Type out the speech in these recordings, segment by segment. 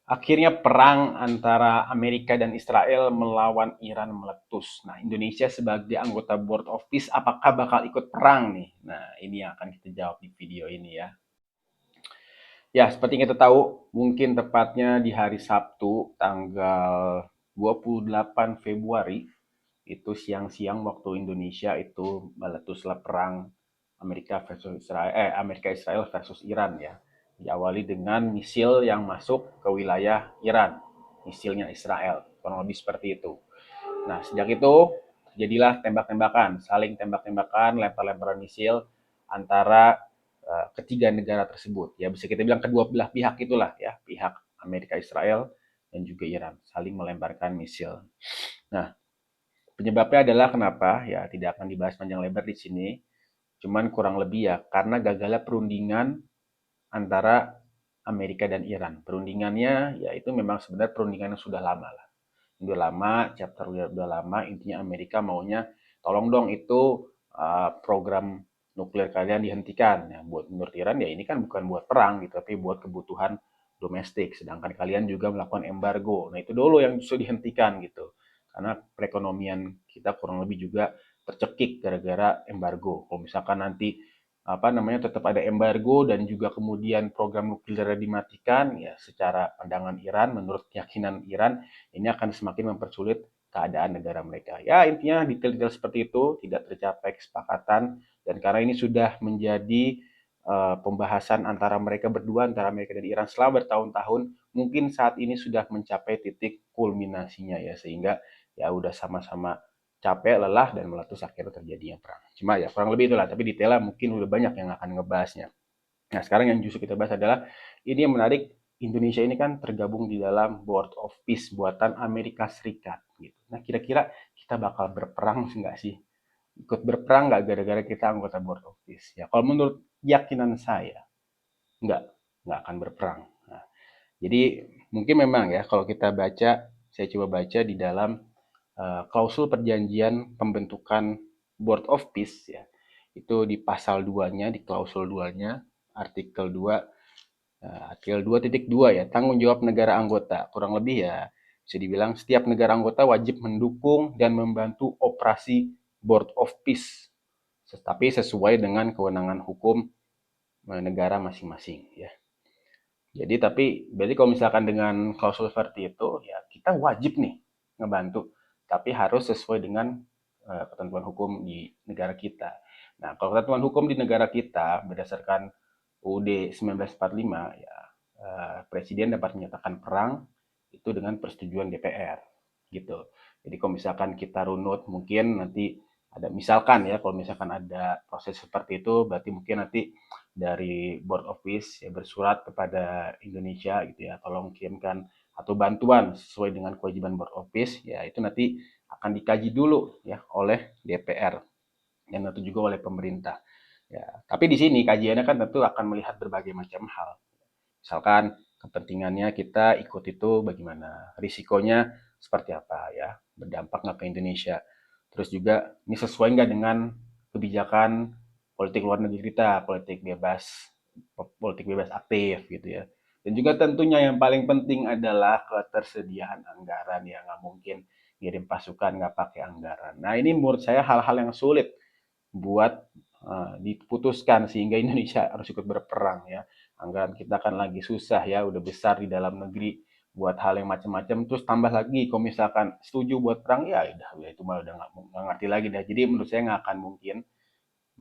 Akhirnya perang antara Amerika dan Israel melawan Iran meletus. Nah, Indonesia sebagai anggota Board of Peace apakah bakal ikut perang nih? Nah, ini yang akan kita jawab di video ini ya. Ya, seperti kita tahu, mungkin tepatnya di hari Sabtu tanggal 28 Februari itu siang-siang waktu Indonesia itu meletuslah perang Amerika Israel versus Iran ya. Diawali dengan misil yang masuk ke wilayah Iran, misilnya Israel, kurang lebih seperti itu. Nah, sejak itu jadilah tembak-tembakan, saling tembak-tembakan, lempar-lemparan misil antara ketiga negara tersebut. Ya, bisa kita bilang kedua belah pihak itulah ya, pihak Amerika Israel dan juga Iran saling melemparkan misil. Nah, penyebabnya adalah kenapa? Ya, tidak akan dibahas panjang lebar di sini. Cuman kurang lebih ya, karena gagalnya perundingan antara Amerika dan Iran. Perundingannya ya itu memang sebenarnya perundingan yang sudah lama lah. Udah lama, chapter udah lama, intinya Amerika maunya tolong dong itu program nuklir kalian dihentikan. Ya, buat menurut Iran ya ini kan bukan buat perang gitu, tapi buat kebutuhan domestik. Sedangkan kalian juga melakukan embargo. Nah itu dulu yang justru dihentikan gitu. Karena perekonomian kita kurang lebih juga tercekik gara-gara embargo. Kalau misalkan nanti apa namanya tetap ada embargo dan juga kemudian program nuklir dimatikan ya secara pandangan Iran menurut keyakinan Iran ini akan semakin mempersulit keadaan negara mereka. Ya intinya detail-detail seperti itu tidak tercapai kesepakatan dan karena ini sudah menjadi pembahasan antara mereka berdua antara Amerika dan Iran selama bertahun-tahun mungkin saat ini sudah mencapai titik kulminasinya ya sehingga ya udah sama-sama capek, lelah, dan meletus akhirnya terjadinya perang. Cuma ya kurang lebih itulah, tapi detailnya mungkin udah banyak yang akan ngebahasnya. Nah sekarang yang justru kita bahas adalah ini yang menarik Indonesia ini kan tergabung di dalam Board of Peace buatan Amerika Serikat. Gitu. Nah kira-kira kita bakal berperang nggak sih? Ikut berperang nggak gara-gara kita anggota Board of Peace? Ya kalau menurut keyakinan saya nggak nggak akan berperang. Nah, jadi mungkin memang ya kalau kita baca, saya coba baca di dalam klausul perjanjian pembentukan Board of Peace ya. Itu di pasal 2-nya, di klausul 2-nya, artikel 2 artikel 2.2 ya, tanggung jawab negara anggota. Kurang lebih ya bisa dibilang setiap negara anggota wajib mendukung dan membantu operasi Board of Peace, tetapi sesuai dengan kewenangan hukum negara masing-masing ya. Jadi tapi berarti kalau misalkan dengan klausul seperti itu ya kita wajib nih ngebantu, tapi harus sesuai dengan ketentuan hukum di negara kita. Nah, kalau ketentuan hukum di negara kita berdasarkan UUD 1945 ya presiden dapat menyatakan perang itu dengan persetujuan DPR gitu. Jadi kalau misalkan kita runut mungkin nanti ada misalkan ya kalau misalkan ada proses seperti itu berarti mungkin nanti dari Board of Peace ya bersurat kepada Indonesia gitu ya tolong kirimkan atau bantuan sesuai dengan kewajiban Board of Peace ya itu nanti akan dikaji dulu ya oleh DPR dan tentu juga oleh pemerintah ya tapi di sini kajiannya kan tentu akan melihat berbagai macam hal misalkan kepentingannya kita ikut itu bagaimana risikonya seperti apa ya berdampak nggak ke Indonesia terus juga ini sesuai nggak dengan kebijakan politik luar negeri kita politik bebas aktif gitu ya dan juga tentunya yang paling penting adalah ketersediaan anggaran yang nggak mungkin ngirim pasukan nggak pakai anggaran nah ini menurut saya hal-hal yang sulit buat diputuskan sehingga Indonesia harus ikut berperang ya. Anggaran kita kan lagi susah ya, udah besar di dalam negeri buat hal yang macam-macam terus tambah lagi kalau misalkan setuju buat perang ya udah ya itu malah udah nggak ngerti lagi dah jadi menurut saya nggak akan mungkin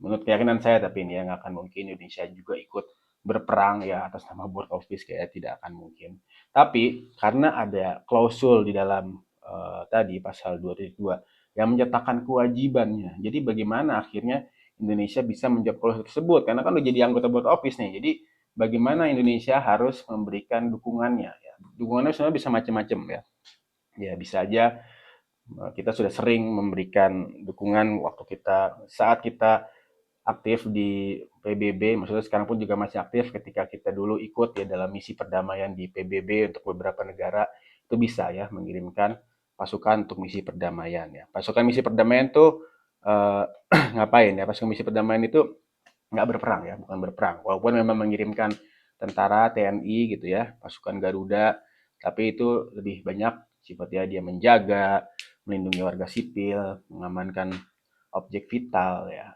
menurut keyakinan saya tapi ini ya nggak akan mungkin Indonesia juga ikut berperang ya atas nama Board of Peace kayak tidak akan mungkin tapi karena ada klausul di dalam tadi pasal 2.2 yang menyatakan kewajibannya jadi bagaimana akhirnya Indonesia bisa menjawab klausul tersebut karena kan udah jadi anggota Board of Peace nih jadi bagaimana Indonesia harus memberikan dukungannya ya dukungannya sebenarnya bisa macam-macam ya ya bisa aja kita sudah sering memberikan dukungan waktu kita saat kita aktif di PBB, maksudnya sekarang pun juga masih aktif ketika kita dulu ikut ya dalam misi perdamaian di PBB untuk beberapa negara itu bisa ya mengirimkan pasukan untuk misi perdamaian ya. Pasukan misi perdamaian itu eh, ngapain ya? Pasukan misi perdamaian itu nggak berperang ya, bukan berperang. Walaupun memang mengirimkan tentara TNI gitu ya, pasukan Garuda Tapi itu lebih banyak sifatnya dia menjaga, melindungi warga sipil, mengamankan objek vital ya.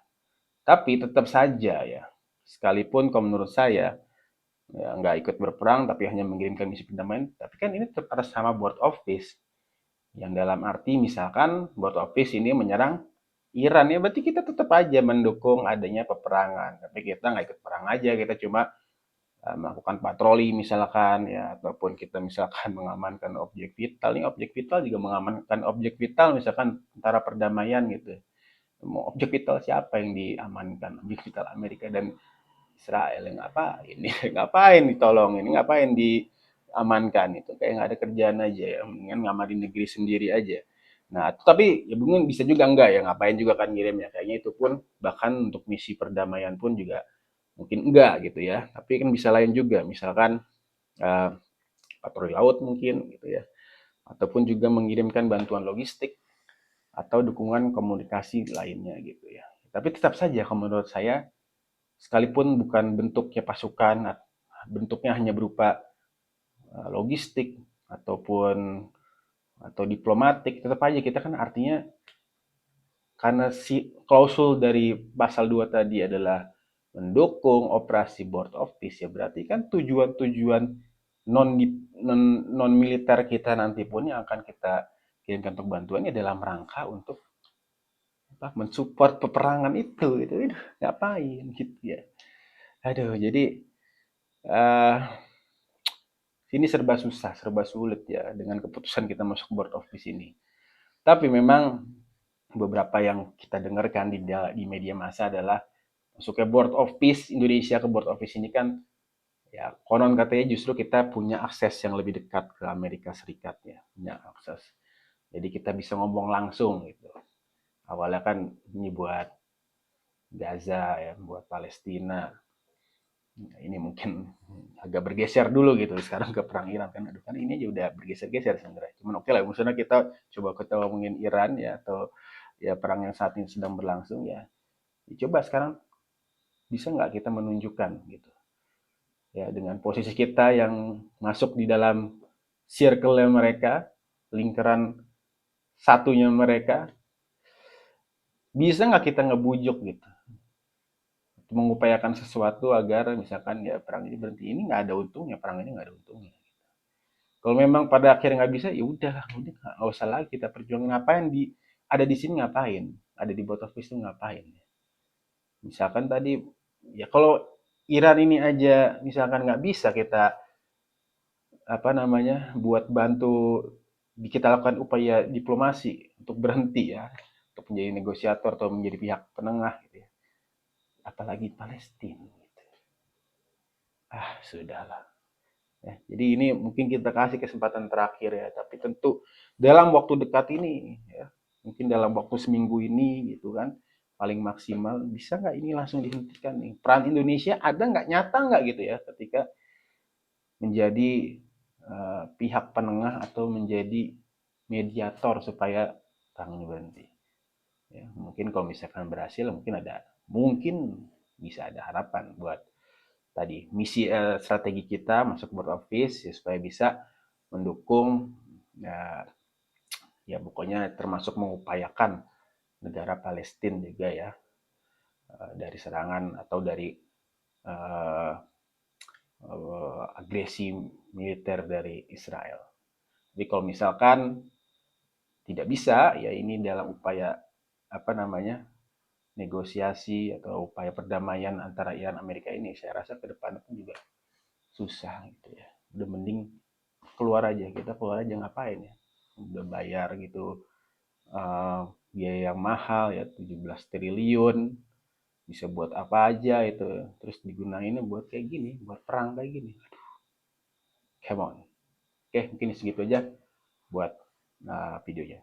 Tapi tetap saja ya, sekalipun kalau menurut saya ya, nggak ikut berperang tapi hanya mengirimkan misi perdamaian, tapi kan ini tetap atas nama Board of Peace. Yang dalam arti misalkan Board of Peace ini menyerang Iran ya berarti kita tetap aja mendukung adanya peperangan. Tapi kita nggak ikut perang aja, kita cuma melakukan patroli misalkan ya, ataupun kita misalkan mengamankan objek vital. Ini objek vital juga mengamankan objek vital misalkan antara perdamaian gitu. Mau objek vital siapa yang diamankan? Objek vital Amerika dan Israel yang ngapain? Ngapain ditolongin? Ngapain diamankan? Itu kayak nggak ada kerjaan aja ya. Mendingan ngamarin negeri sendiri aja. Nah, tapi ya mungkin bisa juga enggak ya, ngapain juga kan ngirim ya. Kayaknya itu pun bahkan untuk misi perdamaian pun juga mungkin enggak gitu ya. Tapi kan bisa lain juga, misalkan uh, patroli laut mungkin gitu ya. Ataupun juga mengirimkan bantuan logistik atau dukungan komunikasi lainnya gitu ya. Tapi tetap saja kalau menurut saya sekalipun bukan bentuknya pasukan, bentuknya hanya berupa logistik ataupun atau diplomatik, tetap aja kita kan artinya karena si klausul dari pasal 2 tadi adalah mendukung operasi Board of Peace ya berarti kan tujuan-tujuan non non, non militer kita nanti pun yang akan kita kirimkan untuk bantuannya dalam rangka untuk apa, mensupport peperangan itu ngapain gitu ya. Aduh, jadi uh, ini serba susah, serba sulit ya dengan keputusan kita masuk Board of Peace ini. Tapi memang beberapa yang kita dengarkan di media massa adalah masuknya Board of Peace Indonesia ke Board of Peace ini kan ya konon katanya justru kita punya akses yang lebih dekat ke Amerika Serikat ya, punya akses. Jadi kita bisa ngomong langsung gitu. Awalnya kan ini buat Gaza ya, buat Palestina. Nah, ini mungkin agak bergeser dulu gitu sekarang ke perang Iran kan aduh kan ini aja udah bergeser-geser sebenarnya cuman oke lah maksudnya kita ngomongin Iran ya atau ya perang yang saat ini sedang berlangsung ya, ya coba sekarang bisa nggak kita menunjukkan gitu ya dengan posisi kita yang masuk di dalam circle mereka, lingkaran satunya mereka, bisa nggak kita ngebujuk gitu mengupayakan sesuatu agar misalkan ya perang ini berhenti, ini nggak ada untungnya, perang ini nggak ada untungnya. Kalau memang pada akhirnya nggak bisa, ya udah, udah nggak usah lagi kita perjuangin. Ngapain ada di sini ngapain? Ada di botol itu ngapain? Misalkan tadi, ya kalau Iran ini aja misalkan nggak bisa kita apa namanya buat bantu kita lakukan upaya diplomasi untuk berhenti ya, untuk menjadi negosiator atau menjadi pihak penengah gitu ya. Apalagi Palestina. Gitu. Sudahlah. Ya, jadi ini mungkin kita kasih kesempatan terakhir ya, tapi tentu dalam waktu dekat ini, ya, mungkin dalam waktu seminggu ini gitu kan, paling maksimal bisa nggak ini langsung dihentikan nih? Peran Indonesia ada nggak nyata nggak gitu ya, ketika menjadi pihak penengah atau menjadi mediator supaya perang ini berhenti. Ya, mungkin kalau misalkan berhasil, mungkin bisa ada harapan buat tadi misi strategi kita masuk Board of Peace ya, supaya bisa mendukung ya, ya pokoknya termasuk mengupayakan negara Palestina juga ya dari serangan atau dari uh, agresi militer dari Israel. Jadi kalau misalkan tidak bisa ya ini dalam upaya apa namanya negosiasi atau upaya perdamaian antara Iran Amerika ini saya rasa ke depan pun juga susah gitu ya. Udah mending keluar aja, kita keluar aja ngapain ya, udah bayar gitu biaya yang mahal ya 17 triliun, bisa buat apa aja itu, terus digunain buat kayak gini, buat perang kayak gini, come on. Oke mungkin segitu aja buat videonya.